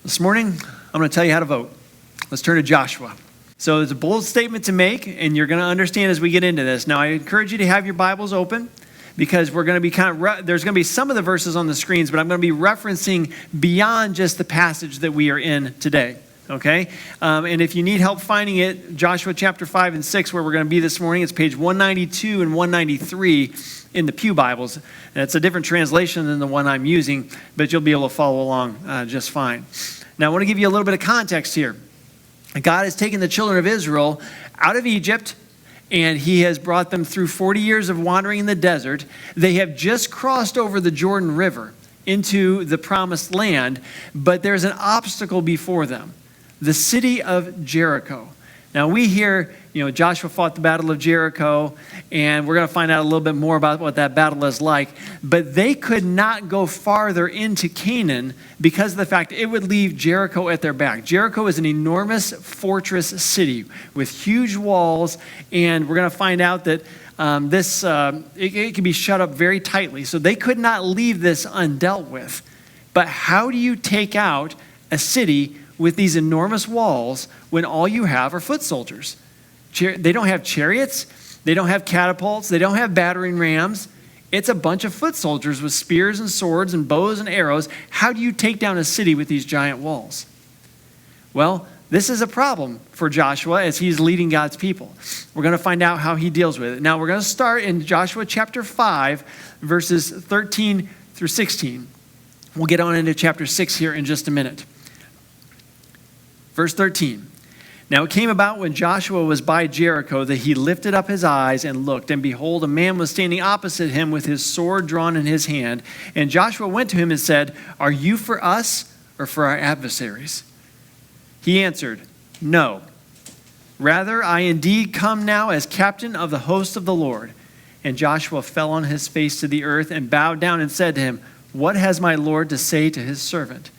This morning, I'm going to tell you how to vote. Let's turn to Joshua. So it's a bold statement to make, and you're going to understand as we get into this. Now, I encourage you to have your Bibles open because we're going to be there's going to be some of the verses on the screens, but I'm going to be referencing beyond just the passage that we are in today. Okay? And if you need help finding it, Joshua chapter 5 and 6, where we're going to be this morning, it's page 192 and 193 in the Pew Bibles. And it's a different translation than the one I'm using, but you'll be able to follow along just fine. Now, I want to give you a little bit of context here. God has taken the children of Israel out of Egypt, and he has brought them through 40 years of wandering in the desert. They have just crossed over the Jordan River into the promised land, but there's an obstacle before them, the city of Jericho. Now, we hear, Joshua fought the Battle of Jericho, and we're going to find out a little bit more about what that battle is like. But they could not go farther into Canaan because of the fact it would leave Jericho at their back. Jericho is an enormous fortress city with huge walls, and we're going to find out that it can be shut up very tightly. So they could not leave this undealt with. But how do you take out a city with these enormous walls when all you have are foot soldiers? They don't have chariots. They don't have catapults. They don't have battering rams. It's a bunch of foot soldiers with spears and swords and bows and arrows. How do you take down a city with these giant walls? Well, this is a problem for Joshua as he's leading God's people. We're going to find out how he deals with it. Now, we're going to start in Joshua chapter 5, verses 13 through 16. We'll get on into chapter 6 here in just a minute. Verse 13. Now it came about when Joshua was by Jericho that he lifted up his eyes and looked, and behold, a man was standing opposite him with his sword drawn in his hand. And Joshua went to him and said, "Are you for us or for our adversaries?" He answered, "No. Rather, I indeed come now as captain of the host of the Lord." And Joshua fell on his face to the earth and bowed down and said to him, "What has my Lord to say to his servant?"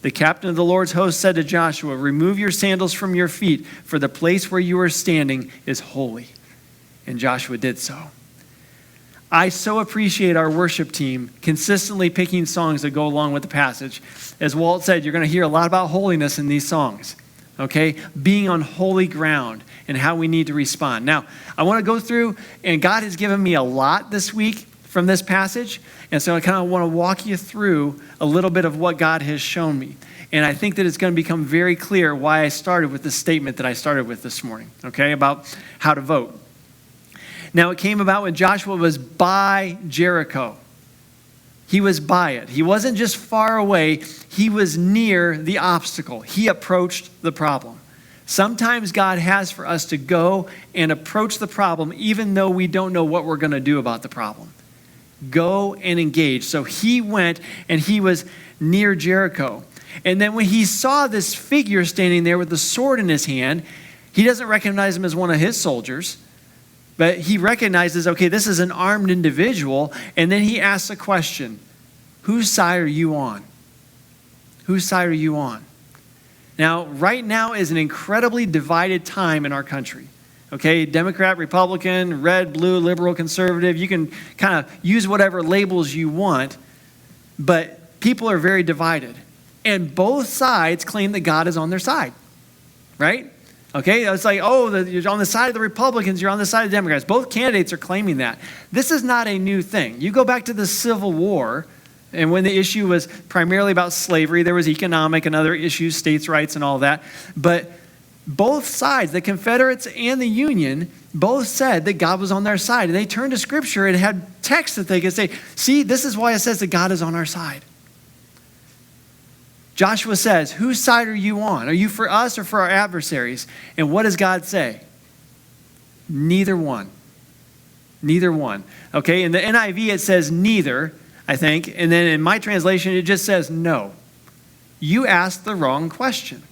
The captain of the Lord's host said to Joshua, "Remove your sandals from your feet, for the place where you are standing is holy." And Joshua did so. I so appreciate our worship team consistently picking songs that go along with the passage. As Walt said, you're going to hear a lot about holiness in these songs, okay? Being on holy ground and how we need to respond. Now, I want to go through, and God has given me a lot this week from this passage, and so I kind of want to walk you through a little bit of what God has shown me. And I think that it's going to become very clear why I started with the statement that I started with this morning, okay, about how to vote. Now, it came about when Joshua was by Jericho. He was by it. He wasn't just far away. He was near the obstacle. He approached the problem. Sometimes God has for us to go and approach the problem even though we don't know what we're going to do about the problem. Go and engage. So he went and he was near Jericho. And then when he saw this figure standing there with the sword in his hand, he doesn't recognize him as one of his soldiers, but he recognizes, okay, this is an armed individual. And then he asks a question: whose side are you on? Whose side are you on? Now, right now is an incredibly divided time in our country. Okay, Democrat, Republican, red, blue, liberal, conservative. You can kind of use whatever labels you want, but people are very divided. And both sides claim that God is on their side, right? Okay, it's like, you're on the side of the Republicans, you're on the side of the Democrats. Both candidates are claiming that. This is not a new thing. You go back to the Civil War, and when the issue was primarily about slavery, there was economic and other issues, states' rights and all that, but both sides, the Confederates and the Union, both said that God was on their side. And they turned to Scripture and had texts that they could say, see, this is why it says that God is on our side. Joshua says, whose side are you on? Are you for us or for our adversaries? And what does God say? Neither one. Neither one. Okay, in the NIV it says neither, I think. And then in my translation it just says no. You asked the wrong question.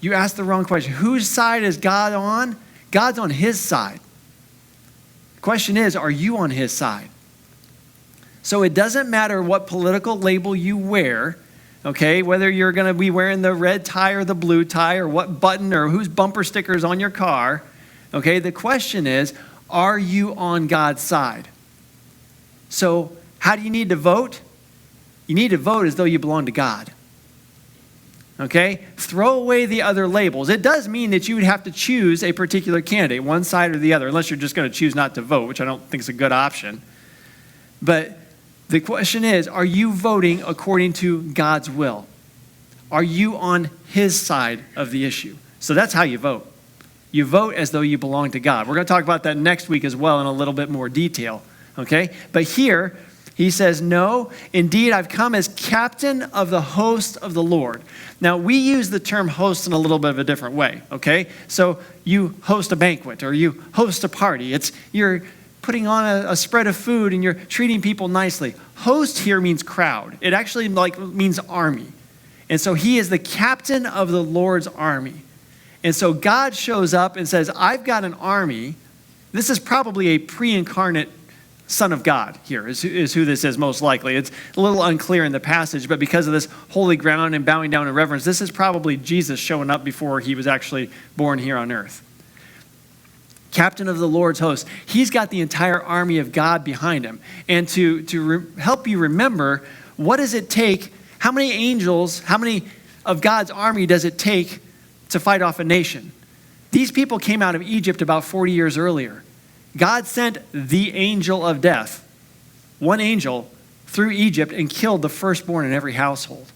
You asked the wrong question. Whose side is God on? God's on his side. The question is, are you on his side? So it doesn't matter what political label you wear, okay, whether you're going to be wearing the red tie or the blue tie or what button or whose bumper sticker is on your car, okay, the question is, are you on God's side? So how do you need to vote? You need to vote as though you belong to God. Okay? Throw away the other labels. It does mean that you would have to choose a particular candidate, one side or the other, unless you're just going to choose not to vote, which I don't think is a good option. But the question is, are you voting according to God's will? Are you on his side of the issue? So that's how you vote. You vote as though you belong to God. We're going to talk about that next week as well in a little bit more detail. Okay? But here, he says, no, indeed, I've come as captain of the host of the Lord. Now, we use the term host in a little bit of a different way, okay? So you host a banquet or you host a party. You're putting on a spread of food and you're treating people nicely. Host here means crowd. It actually means army. And so he is the captain of the Lord's army. And so God shows up and says, I've got an army. This is probably a pre-incarnate Son of God here is who this is most likely. It's a little unclear in the passage, but because of this holy ground and bowing down in reverence, this is probably Jesus showing up before he was actually born here on earth. Captain of the Lord's host. He's got the entire army of God behind him. And to help you remember, what does it take? How many angels, how many of God's army does it take to fight off a nation? These people came out of Egypt about 40 years earlier. God sent the angel of death, one angel, through Egypt and killed the firstborn in every household.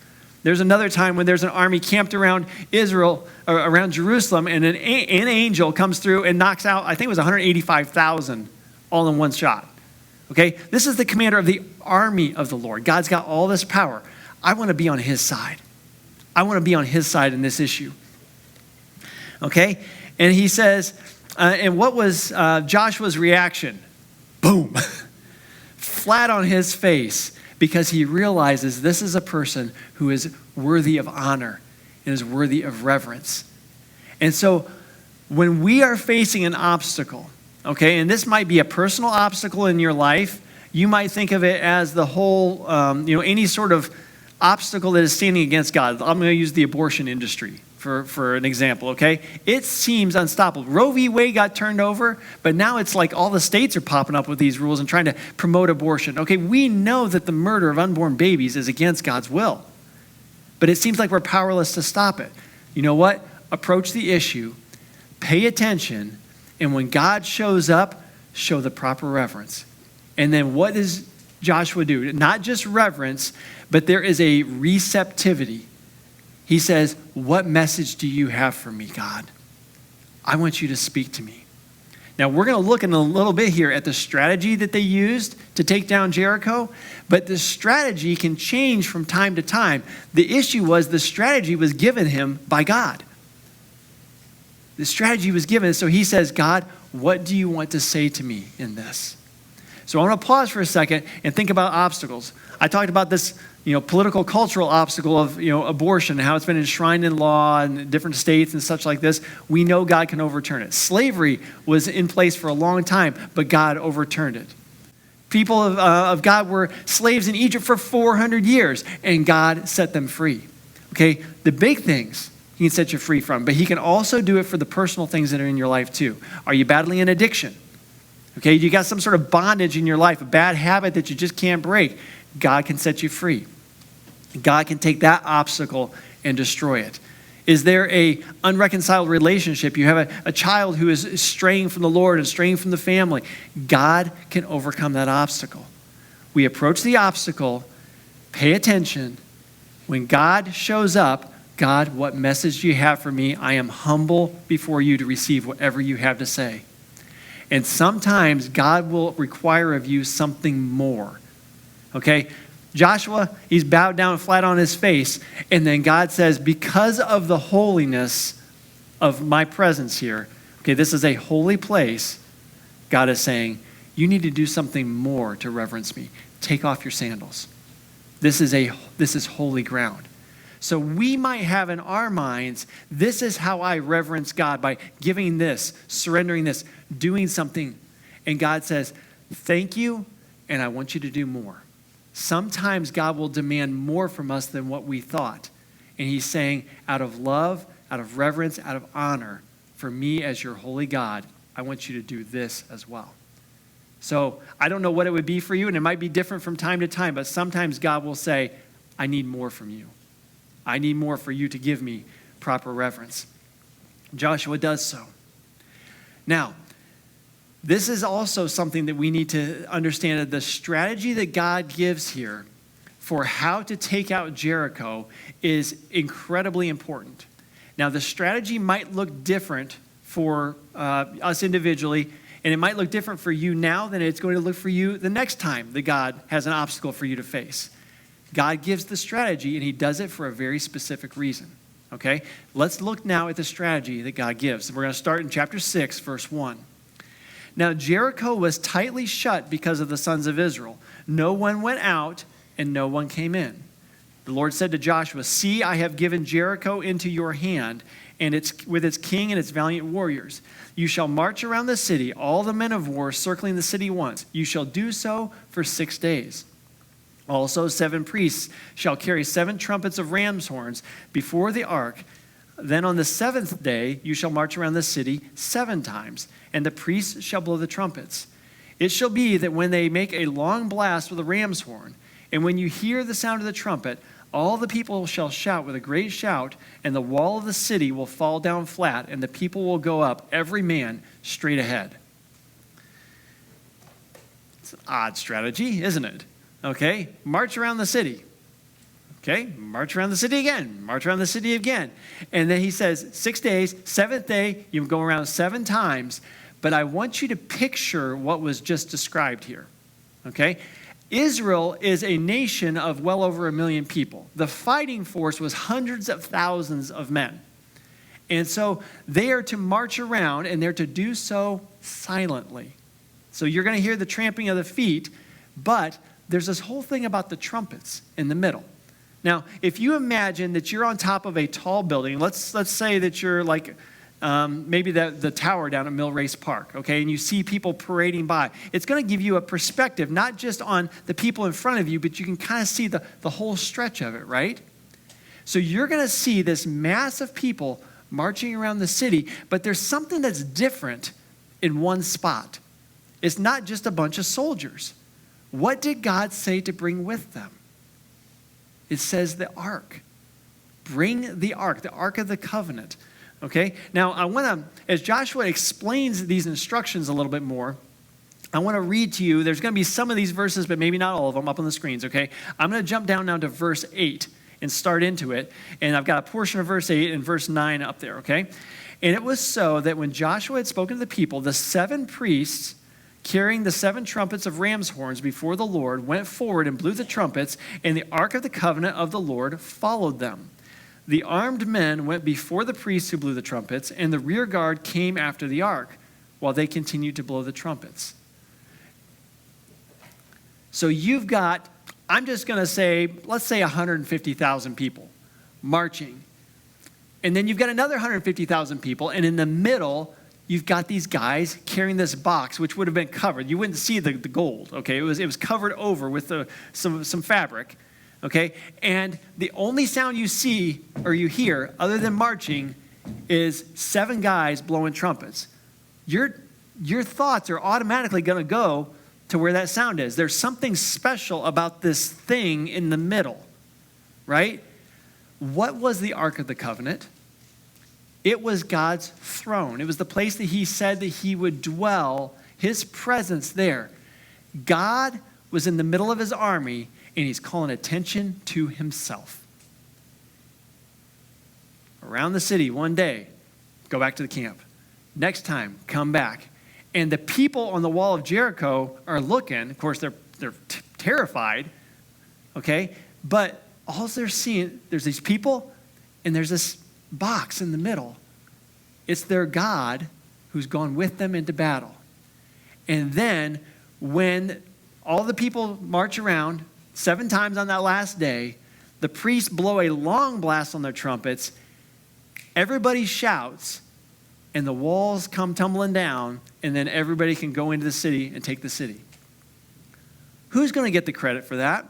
There's another time when there's an army camped around Israel, or around Jerusalem, and an angel comes through and knocks out, I think it was 185,000 all in one shot. Okay? This is the commander of the army of the Lord. God's got all this power. I want to be on his side. I want to be on his side in this issue. Okay? And he says, and what was Joshua's reaction? Boom. Flat on his face, because he realizes this is a person who is worthy of honor and is worthy of reverence. And so when we are facing an obstacle, okay, and this might be a personal obstacle in your life, you might think of it as the whole, any sort of obstacle that is standing against God. I'm going to use the abortion industry for an example, okay? It seems unstoppable. Roe v. Wade got turned over, but now it's like all the states are popping up with these rules and trying to promote abortion. Okay, we know that the murder of unborn babies is against God's will, but it seems like we're powerless to stop it. You know what? Approach the issue, pay attention, and when God shows up, show the proper reverence. And then what does Joshua do? Not just reverence, but there is a receptivity. He says, what message do you have for me, God? I want you to speak to me. Now, we're going to look in a little bit here at the strategy that they used to take down Jericho, but the strategy can change from time to time. The issue was the strategy was given him by God. The strategy was given, so he says, God, what do you want to say to me in this? So I want to pause for a second and think about obstacles. I talked about this, political, cultural obstacle of, abortion, and how it's been enshrined in law in different states and such like this. We know God can overturn it. Slavery was in place for a long time, but God overturned it. People of God were slaves in Egypt for 400 years, and God set them free. Okay, the big things he can set you free from, but he can also do it for the personal things that are in your life too. Are you battling an addiction? Okay, you got some sort of bondage in your life, a bad habit that you just can't break. God can set you free. God can take that obstacle and destroy it. Is there a unreconciled relationship? You have a child who is straying from the Lord and straying from the family. God can overcome that obstacle. We approach the obstacle, pay attention. When God shows up, God, what message do you have for me? I am humble before you to receive whatever you have to say. And sometimes God will require of you something more. Okay? Joshua, he's bowed down flat on his face. And then God says, because of the holiness of my presence here, okay, this is a holy place. God is saying, you need to do something more to reverence me. Take off your sandals. This is holy ground. So we might have in our minds, this is how I reverence God, by giving this, surrendering this, doing something. And God says, thank you, and I want you to do more. Sometimes God will demand more from us than what we thought. And he's saying, out of love, out of reverence, out of honor, for me as your holy God, I want you to do this as well. So I don't know what it would be for you, and it might be different from time to time, but sometimes God will say, I need more from you. I need more for you to give me proper reverence. Joshua does so. Now, this is also something that we need to understand, that the strategy that God gives here for how to take out Jericho is incredibly important. Now, the strategy might look different for us individually, and it might look different for you now than it's going to look for you the next time that God has an obstacle for you to face. God gives the strategy, and he does it for a very specific reason. Okay? Let's look now at the strategy that God gives. We're going to start in chapter 6, verse 1. Now, Jericho was tightly shut because of the sons of Israel. No one went out, and no one came in. The Lord said to Joshua, "See, I have given Jericho into your hand, and with its king and its valiant warriors. You shall march around the city, all the men of war circling the city once. You shall do so for 6 days. Also, 7 priests shall carry 7 trumpets of ram's horns before the ark. Then on the 7th day you shall march around the city 7 times, and the priests shall blow the trumpets. It shall be that when they make a long blast with a ram's horn, and when you hear the sound of the trumpet, all the people shall shout with a great shout, and the wall of the city will fall down flat, and the people will go up, every man straight ahead." It's an odd strategy, isn't it? Okay, march around the city. Okay, march around the city again, march around the city again. And then he says, 6 days, 7th day, you go around 7 times. But I want you to picture what was just described here. Okay, Israel is a nation of well over 1 million people. The fighting force was hundreds of thousands of men. And so they are to march around, and they're to do so silently. So you're going to hear the tramping of the feet, but there's this whole thing about the trumpets in the middle. Now, if you imagine that you're on top of a tall building, let's say that you're like maybe the tower down at Mill Race Park, okay, and you see people parading by. It's going to give you a perspective, not just on the people in front of you, but you can kind of see the whole stretch of it, right? So you're going to see this mass of people marching around the city, but there's something that's different in one spot. It's not just a bunch of soldiers. What did God say to bring with them? It says the ark. Bring the ark of the covenant. Okay? Now, I want to, as Joshua explains these instructions a little bit more, I want to read to you. There's going to be some of these verses, but maybe not all of them up on the screens, okay? I'm going to jump down now to verse 8 and start into it. And I've got a portion of verse 8 and verse 9 up there, okay? And it was so that when Joshua had spoken to the people, the 7 priests carrying the 7 trumpets of ram's horns before the Lord went forward and blew the trumpets, and the ark of the covenant of the Lord followed them. The armed men went before the priests who blew the trumpets, and the rear guard came after the ark while they continued to blow the trumpets. So you've got, I'm just going to say, let's say 150,000 people marching. And then you've got another 150,000 people, and in the middle, you've got these guys carrying this box, which would have been covered. You wouldn't see the gold, okay? It was covered over with some fabric, okay? And the only sound you see or you hear, other than marching, is 7 guys blowing trumpets. Your thoughts are automatically going to go to where that sound is. There's something special about this thing in the middle, right? What was the Ark of the Covenant? It was God's throne. It was the place that he said that he would dwell, his presence there. God was in the middle of his army, and he's calling attention to himself. Around the city one day, go back to the camp. Next time, come back. And the people on the wall of Jericho are looking. Of course, they're terrified, okay? But all they're seeing, there's these people, and there's this box in the middle. It's their God who's gone with them into battle. And then when all the people march around 7 times on that last day, the priests blow a long blast on their trumpets, everybody shouts, and the walls come tumbling down, and then everybody can go into the city and take the city. Who's going to get the credit for that?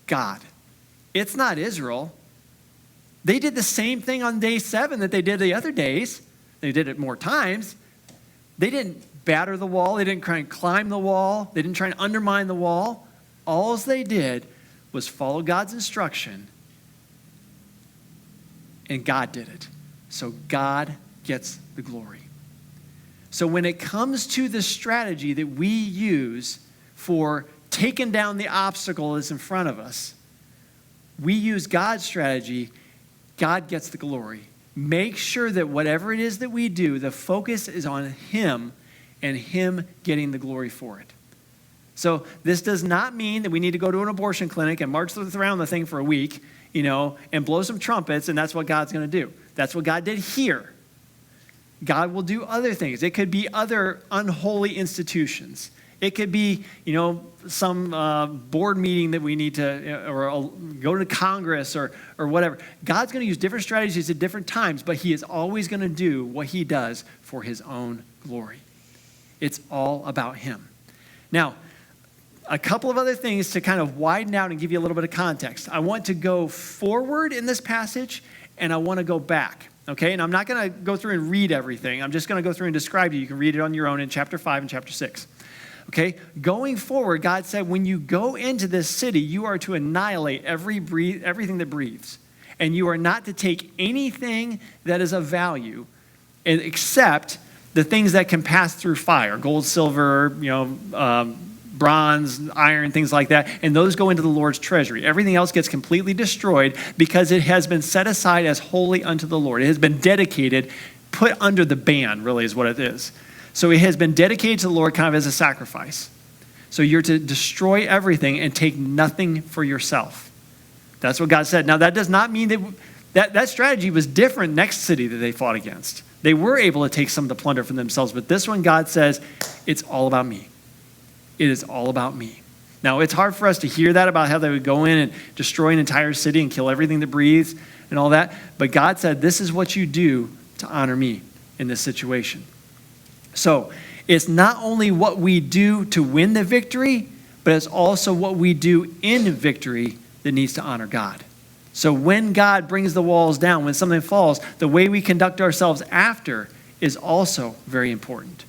God. It's not Israel. They did the same thing on day 7 that they did the other days. They did it more times. They didn't batter the wall. They didn't try and climb the wall. They didn't try and undermine the wall. All they did was follow God's instruction and God did it. So God gets the glory. So when it comes to the strategy that we use for taking down the obstacle that's in front of us, we use God's strategy, God gets the glory. Make sure that whatever it is that we do, the focus is on Him and Him getting the glory for it. So this does not mean that we need to go to an abortion clinic and march around the thing for a week, and blow some trumpets, and that's what God's going to do. That's what God did here. God will do other things. It could be other unholy institutions. It could be, some board meeting that we need to, or go to Congress or whatever. God's going to use different strategies at different times, but He is always going to do what He does for His own glory. It's all about Him. Now, a couple of other things to kind of widen out and give you a little bit of context. I want to go forward in this passage, and I want to go back. Okay, and I'm not going to go through and read everything. I'm just going to go through and describe to you. You can read it on your own in chapter 5 and chapter 6. Okay, going forward, God said, when you go into this city, you are to annihilate everything that breathes. And you are not to take anything that is of value except the things that can pass through fire, gold, silver, bronze, iron, things like that, and those go into the Lord's treasury. Everything else gets completely destroyed because it has been set aside as holy unto the Lord. It has been dedicated, put under the ban, really is what it is. So it has been dedicated to the Lord kind of as a sacrifice. So you're to destroy everything and take nothing for yourself. That's what God said. Now that does not mean that strategy was different next city that they fought against. They were able to take some of the plunder for themselves, but this one God says, it's all about me. It is all about me. Now, it's hard for us to hear that about how they would go in and destroy an entire city and kill everything that breathes and all that. But God said, this is what you do to honor me in this situation. So it's not only what we do to win the victory, but it's also what we do in victory that needs to honor God. So when God brings the walls down, when something falls, the way we conduct ourselves after is also very important.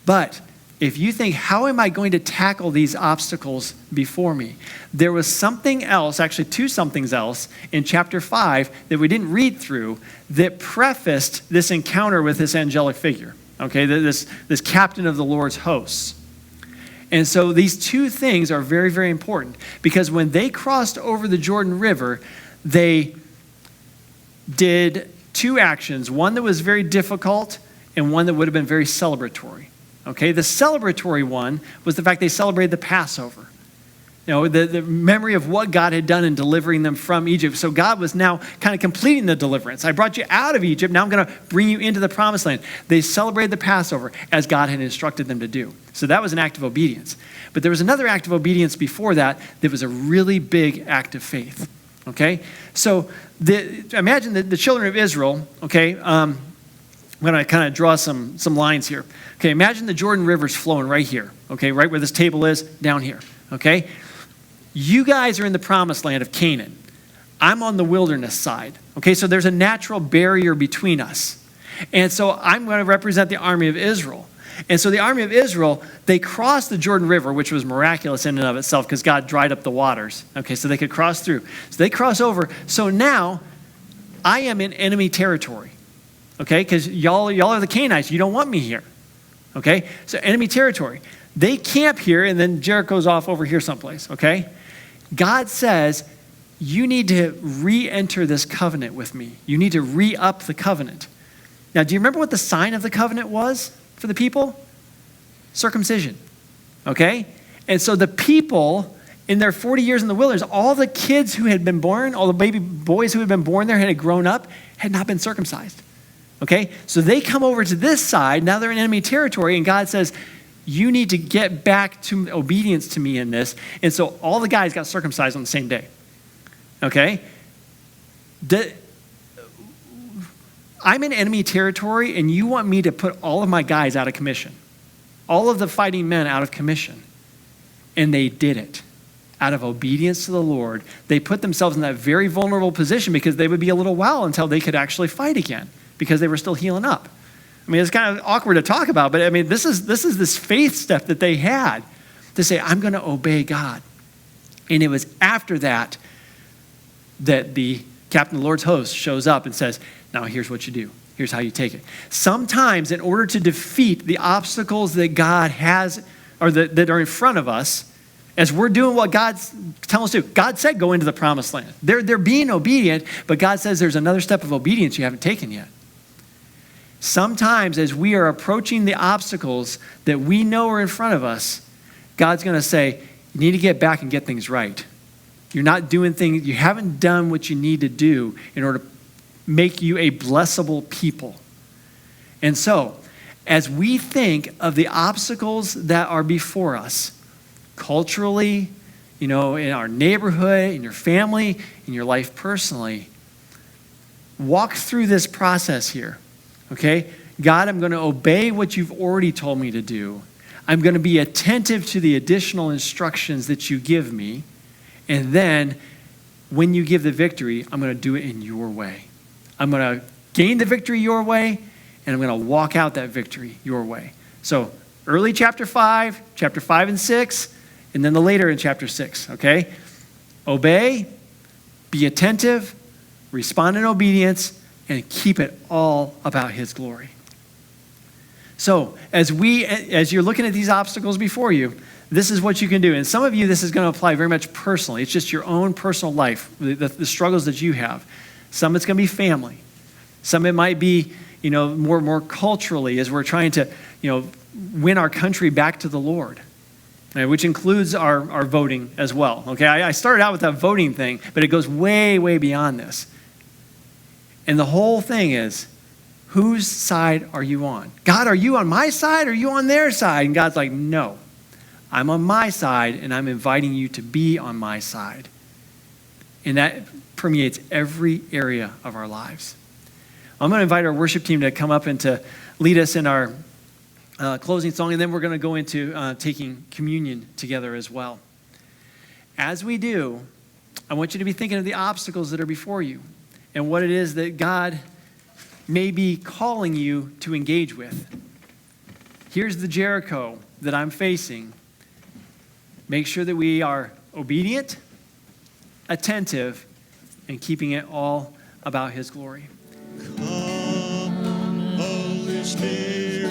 But if you think, how am I going to tackle these obstacles before me? There was something else, actually two somethings else, in chapter 5 that we didn't read through that prefaced this encounter with this angelic figure, okay, this captain of the Lord's hosts. And so these two things are very, very important because when they crossed over the Jordan River, they did two actions, one that was very difficult and one that would have been very celebratory. Okay, the celebratory one was the fact they celebrated the Passover. The memory of what God had done in delivering them from Egypt. So God was now kind of completing the deliverance. I brought you out of Egypt. Now I'm going to bring you into the promised land. They celebrated the Passover as God had instructed them to do. So that was an act of obedience. But there was another act of obedience before that was a really big act of faith. Okay, so imagine the children of Israel, okay, I'm going to kind of draw some lines here. Okay, imagine the Jordan River's flowing right here, okay, right where this table is, down here, okay? You guys are in the promised land of Canaan. I'm on the wilderness side, okay? So there's a natural barrier between us. And so I'm going to represent the army of Israel. And so the army of Israel, they crossed the Jordan River, which was miraculous in and of itself because God dried up the waters, okay, so they could cross through. So they cross over. So now I am in enemy territory. Okay, because y'all are the Canaanites. You don't want me here. Okay, so enemy territory. They camp here, and then Jericho's off over here someplace. Okay, God says, you need to re-enter this covenant with me. You need to re-up the covenant. Now, do you remember what the sign of the covenant was for the people? Circumcision. Okay, and so the people in their 40 years in the wilderness, all the kids who had been born, all the baby boys who had been born there had grown up, had not been circumcised. Okay, so they come over to this side. Now they're in enemy territory, and God says, you need to get back to obedience to me in this. And so all the guys got circumcised on the same day. Okay, I'm in enemy territory, and you want me to put all of my guys out of commission, all of the fighting men out of commission. And they did it. Out of obedience to the Lord, they put themselves in that very vulnerable position because they would be a little while until they could actually fight again, because they were still healing up. I mean, it's kind of awkward to talk about, but I mean, this is this faith step that they had to say, I'm going to obey God. And it was after that the Captain of the Lord's host shows up and says, now here's what you do. Here's how you take it. Sometimes in order to defeat the obstacles that God has or that are in front of us, as we're doing what God's telling us to do, God said go into the promised land. They're being obedient, but God says there's another step of obedience you haven't taken yet. Sometimes as we are approaching the obstacles that we know are in front of us, God's going to say, you need to get back and get things right. You're not doing things, you haven't done what you need to do in order to make you a blessable people. And so, as we think of the obstacles that are before us, culturally, in our neighborhood, in your family, in your life personally, walk through this process here, okay? God, I'm going to obey what you've already told me to do. I'm going to be attentive to the additional instructions that you give me. And then when you give the victory, I'm going to do it in your way. I'm going to gain the victory your way, and I'm going to walk out that victory your way. So early chapter 5 and 6, and then the later in chapter 6, okay? Obey, be attentive, respond in obedience, and keep it all about his glory. So as you're looking at these obstacles before you, this is what you can do. And some of you, this is going to apply very much personally. It's just your own personal life, the struggles that you have. Some it's going to be family. Some it might be, more culturally as we're trying to, win our country back to the Lord, which includes our voting as well. Okay, I started out with that voting thing, but it goes way, way beyond this. And the whole thing is, whose side are you on? God, are you on my side or are you on their side? And God's like, no, I'm on my side and I'm inviting you to be on my side. And that permeates every area of our lives. I'm going to invite our worship team to come up and to lead us in our closing song, and then we're going to go into taking communion together as well. As we do, I want you to be thinking of the obstacles that are before you and what it is that God may be calling you to engage with. Here's the Jericho that I'm facing. Make sure that we are obedient, attentive, and keeping it all about his glory. Come, Holy Spirit.